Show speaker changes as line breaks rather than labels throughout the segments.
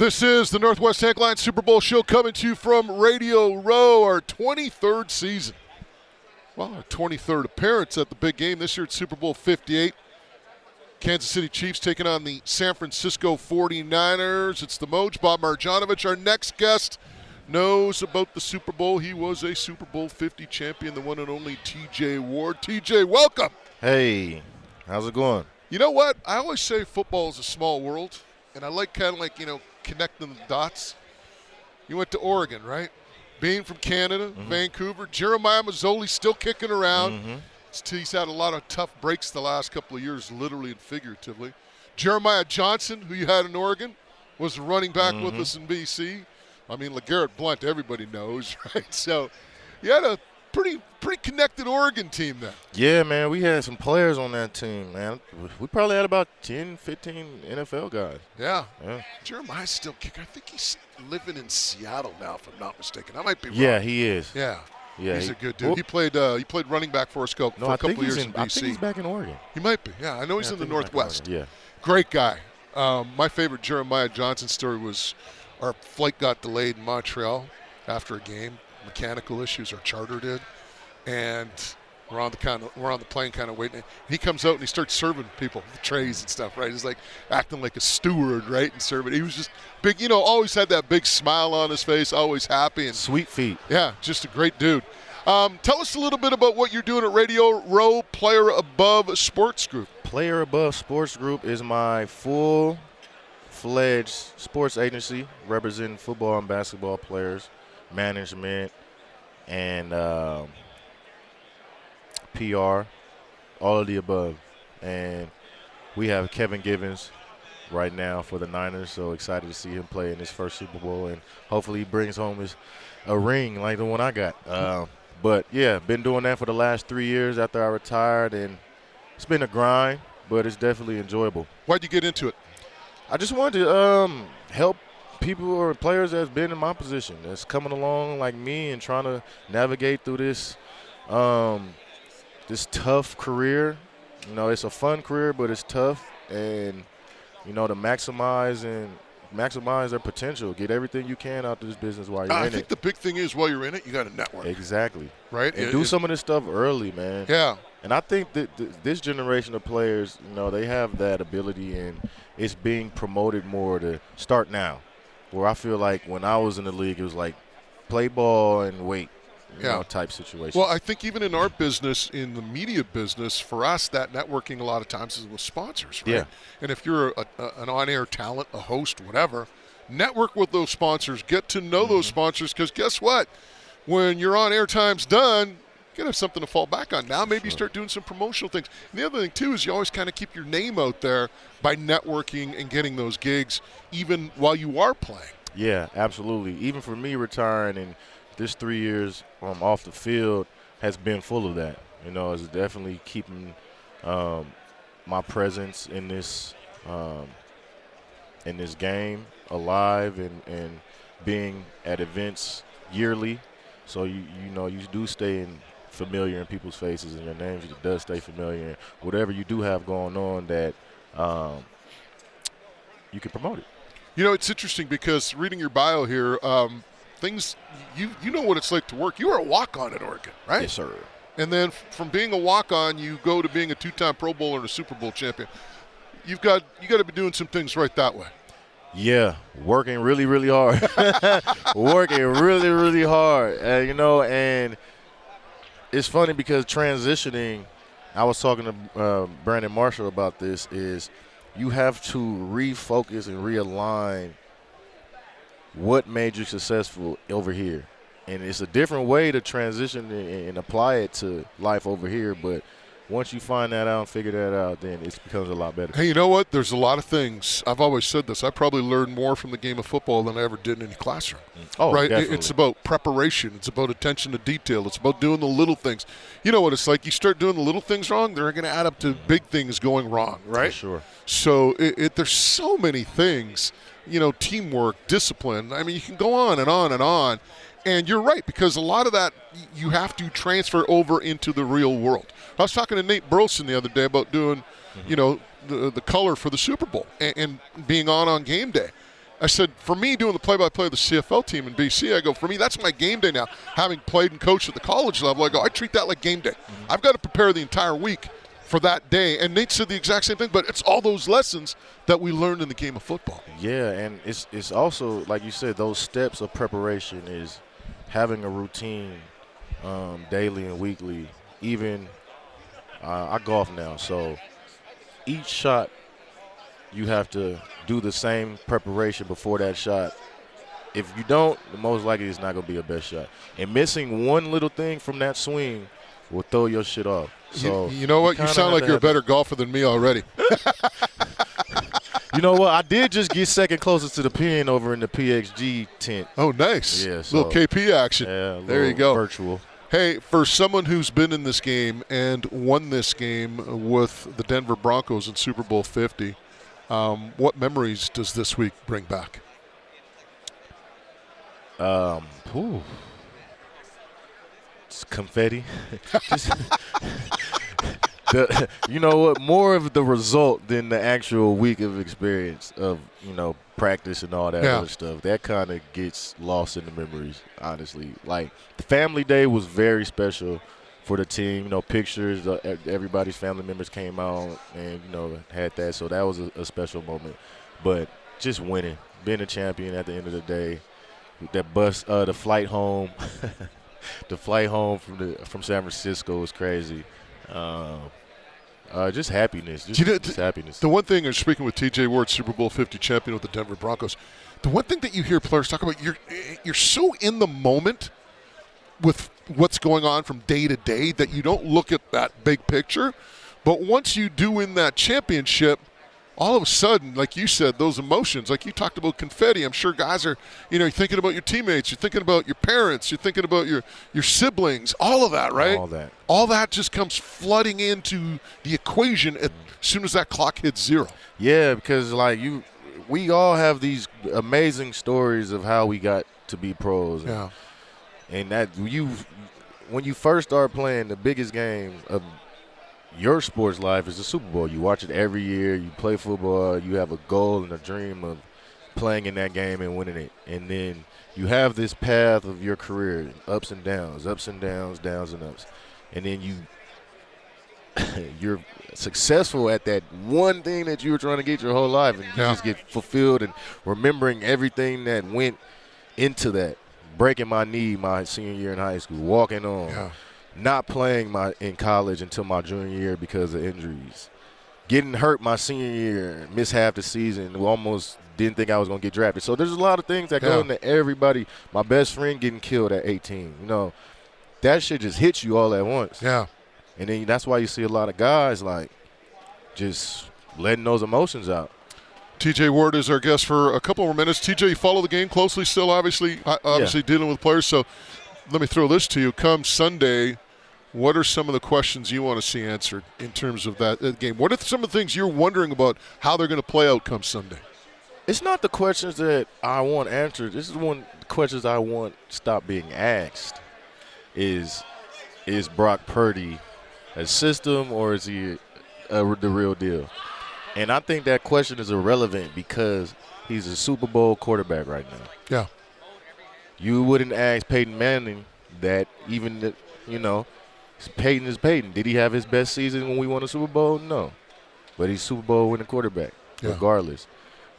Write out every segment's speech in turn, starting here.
This is the Northwest Tank Line Super Bowl show coming to you from Radio Row, our 23rd season. Well, our 23rd appearance at the big game this year at Super Bowl LVIII. Kansas City Chiefs taking on the San Francisco 49ers. It's the Moj, Bob Marjanovic. Our next guest knows about the Super Bowl. He was a Super Bowl 50 champion, the one and only TJ Ward. TJ, welcome.
Hey, how's it going?
You know what? I always say football is a small world, and I like kind of connecting the dots. You went to Oregon, right? Being from Canada, Vancouver. Jeremiah Mazzoli still kicking around. He's had a lot of tough breaks the last couple of years, literally and figuratively. Jeremiah Johnson, who you had in Oregon, was a running back with us in BC. I mean, LeGarrette Blount, everybody knows, right? So you had a pretty connected Oregon team then.
Yeah, man, we had some players on that team, man. We probably had about 10, 15 NFL guys.
Yeah. Jeremiah's still kicking. I think he's living in Seattle now, if I'm not mistaken. I might be wrong.
Yeah, he is.
Yeah. He's a good dude.
Well,
he played running back for us for a couple of years in BC.
I think he's back in Oregon.
He might be. Yeah, I know he's in the Northwest.
Yeah.
Great guy. My favorite Jeremiah Johnson story was our flight got delayed in Montreal after a game, mechanical issues, our charter did, and we're on the plane kind of waiting. And he comes out and he starts serving people the trays and stuff, right? He's like acting like a steward, right, and serving. He was just big, always had that big smile on his face, always happy and
sweet feet.
Yeah, just a great dude. Tell us a little bit about what you're doing at Radio Row Player Above Sports Group.
Player Above Sports Group is my full-fledged sports agency representing football and basketball players, management, and PR, all of the above. And we have Kevin Givens right now for the Niners, so excited to see him play in his first Super Bowl, and hopefully he brings home a ring like the one I got. But, yeah, been doing that for the last 3 years after I retired, and it's been a grind, but it's definitely enjoyable.
Why'd you get into it?
I just wanted to help people or players that's been in my position, that's coming along like me and trying to navigate through this this tough career. It's a fun career, but it's tough, and to maximize their potential, get everything you can out of this business while you're in it.
I think the big thing is while you're in it, you got to network.
Exactly.
Right?
And do some of this stuff early, man.
Yeah.
And I think that this generation of players, they have that ability, and it's being promoted more to start now. Where I feel like when I was in the league, it was like play ball and wait. Type situation.
Well, I think even in our business, in the media business, for us, that networking a lot of times is with sponsors, right?
Yeah.
And if you're an on-air talent, a host, whatever, network with those sponsors, get to know those sponsors, because guess what? When your on-air time's done, you can have something to fall back on. Now maybe you start doing some promotional things. And the other thing, too, is you always kind of keep your name out there by networking and getting those gigs even while you are playing.
Yeah, absolutely. Even for me retiring and this 3 years off the field has been full of that. It's definitely keeping my presence in this game alive and being at events yearly. So you do stay familiar in people's faces, and your name does stay familiar. And whatever you do have going on, that you can promote it.
It's interesting because reading your bio here. Things you know what it's like to work. You were a walk-on at Oregon, right?
Yes, sir.
And then from being a walk-on, you go to being a two-time Pro Bowler and a Super Bowl champion. You got to be doing some things right that way.
Yeah, working really, really hard. Working really, really hard. And it's funny because transitioning, I was talking to Brandon Marshall about this, is you have to refocus and realign what made you successful over here. And it's a different way to transition and apply it to life over here, but once you find that out and figure that out, then it becomes a lot better.
Hey, you know what? There's a lot of things. I've always said this. I probably learned more from the game of football than I ever did in any classroom.
Oh,
right?
Definitely.
It's about preparation. It's about attention to detail. It's about doing the little things. You know what it's like? You start doing the little things wrong, they're going to add up to big things going wrong, right?
For sure.
So there's so many things, teamwork, discipline. I mean, you can go on and on and on. And you're right, because a lot of that you have to transfer over into the real world. I was talking to Nate Burleson the other day about doing, the color for the Super Bowl and being on game day. I said, for me, doing the play-by-play of the CFL team in BC, I go, for me, that's my game day now. Having played and coached at the college level, I go, I treat that like game day. I've got to prepare the entire week for that day. And Nate said the exact same thing, but it's all those lessons that we learned in the game of football.
Yeah, and it's also, like you said, those steps of preparation is having a routine daily and weekly. Even I golf now, so each shot you have to do the same preparation before that shot. If you don't, the most likely it's not going to be a best shot. And missing one little thing from that swing will throw your shit off. So
you know what? You sound like you're a better golfer than me already.
You know what? I did just get second closest to the pin over in the PXG tent.
Oh, nice.
Yeah, so,
little KP action.
Yeah,
there you go.
Virtual.
Hey, for someone who's been in this game and won this game with the Denver Broncos in Super Bowl 50, what memories does this week bring back?
It's confetti. You know what? More of the result than the actual week of experience of, practice and all that other stuff. That kind of gets lost in the memories, honestly. Like, the family day was very special for the team. Pictures, everybody's family members came out and, had that. So that was a special moment. But just winning, being a champion at the end of the day, that bus, the flight home, the flight home from San Francisco was crazy. Just happiness. Just happiness.
The one thing, speaking with TJ Ward, Super Bowl 50 champion with the Denver Broncos, the one thing that you hear players talk about, you're so in the moment with what's going on from day to day that you don't look at that big picture. But once you do win that championship, all of a sudden, like you said, those emotions, like you talked about confetti, I'm sure guys are, you're thinking about your teammates, you're thinking about your parents, you're thinking about your siblings, all of that, right? All that just comes flooding into the equation as soon as that clock hits zero.
Yeah, because we all have these amazing stories of how we got to be pros.
Yeah.
And that when you first start playing, the biggest game of your sports life is the Super Bowl. You watch it every year. You play football. You have a goal and a dream of playing in that game and winning it. And then you have this path of your career, ups and downs, downs and ups. And then you're successful at that one thing that you were trying to get your whole life, and you just get fulfilled and remembering everything that went into that. Breaking my knee my senior year in high school, walking on.
Yeah.
Not playing in college until my junior year because of injuries. Getting hurt my senior year, missed half the season, almost didn't think I was going to get drafted. So there's a lot of things that go into everybody. My best friend getting killed at 18. That shit just hits you all at once.
Yeah.
And then that's why you see a lot of guys just letting those emotions out.
TJ Ward is our guest for a couple more minutes. TJ, you follow the game closely still, obviously dealing with players. So let me throw this to you. Come Sunday, what are some of the questions you want to see answered in terms of that game? What are some of the things you're wondering about how they're going to play out come Sunday?
It's not the questions that I want answered. This is one of the questions I want stop being asked. Is Brock Purdy a system or is he the real deal? And I think that question is irrelevant because he's a Super Bowl quarterback right now.
Yeah.
You wouldn't ask Peyton Manning that even, Peyton is Peyton. Did he have his best season when we won a Super Bowl? No. But he's Super Bowl winning quarterback, regardless.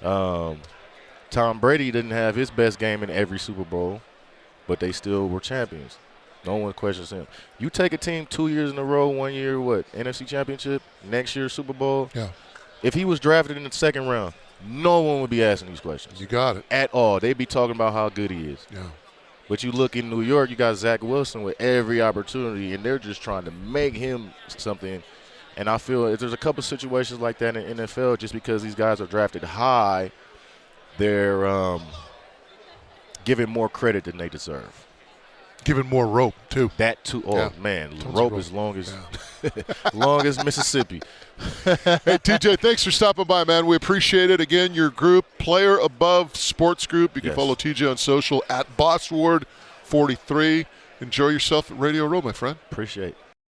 Tom Brady didn't have his best game in every Super Bowl, but they still were champions. No one questions him. You take a team 2 years in a row, 1 year, NFC Championship, next year Super Bowl.
Yeah.
If he was drafted in the second round, no one would be asking these questions.
You got it.
At all. They'd be talking about how good he is.
Yeah.
But you look in New York, you got Zach Wilson with every opportunity, and they're just trying to make him something. And I feel there's a couple situations like that in the NFL just because these guys are drafted high, they're given more credit than they deserve.
Given more rope, too.
That, too. Oh, man. Rope is long as long as Mississippi.
Hey, TJ, thanks for stopping by, man. We appreciate it. Again, your group, Player Above Sports Group. You can follow TJ on social at BossWard43. Enjoy yourself at Radio Row, my friend.
Appreciate it.